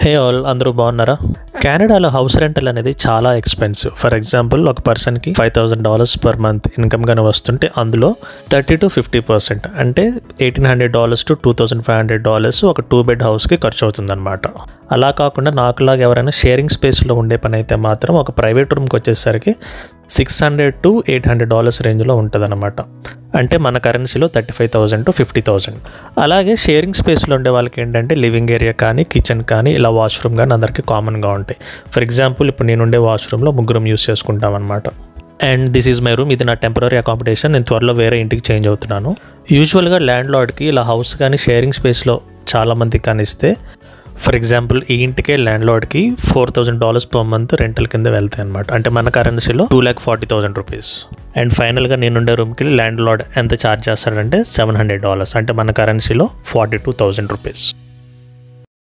Hey all, అందరూ బాగున్నారా? కెనడాలో హౌస్ రెంటల్ అనేది చాలా ఎక్స్పెన్సివ్. ఫర్ ఎగ్జాంపుల్, ఒక పర్సన్కి $5,000 పర్ మంత్ ఇన్కమ్ గానే వస్తుంటే అందులో 30 to 50% అంటే $1,800 to $2,500 ఒక 2-bed హౌస్కి ఖర్చు అవుతుందన్నమాట. అలా కాకుండా నాకులాగా ఎవరైనా షేరింగ్ స్పేస్లో ఉండే పని అయితే మాత్రం ఒక ప్రైవేట్ రూమ్కి వచ్చేసరికి $600 to $800 రేంజ్లో ఉంటుంది అనమాట. అంటే మన కరెన్సీలో 35,000 to 50,000. అలాగే షేరింగ్ స్పేస్లో ఉండే వాళ్ళకి ఏంటంటే లివింగ్ ఏరియా కానీ, కిచెన్ కానీ, ఇలా వాష్రూమ్ కానీ అందరికీ కామన్గా ఉంటాయి. ఫర్ ఎగ్జాంపుల్, ఇప్పుడు నేను ఉండే వాష్రూమ్లో ముగ్గురం యూస్ చేసుకుంటాం అనమాట. And this is my room. ఇది నా టెంపరీ అకామిడేషన్. నేను త్వరలో వేరే ఇంటికి చేంజ్ అవుతున్నాను. యూజువల్గా ల్యాండ్ లార్డ్కి ఇలా హౌస్ కానీ షేరింగ్ స్పేస్లో చాలామందికి కానిస్తే, ఫర్ ఎగ్జాంపుల్ ఈ ఇంటికే ల్యాండ్ లార్డ్కి $4,000 పర్ మంత్ రెంటల్ కింద వెళ్తాయి అనమాట. అంటే మన కరెన్సీలో $2,40,000. అండ్ ఫైనల్గా నేనుండే రూమ్కి ల్యాండ్ లార్డ్ ఎంత ఛార్జ్ చేస్తాడంటే $700. అంటే మన కరెన్సీలో $42,000.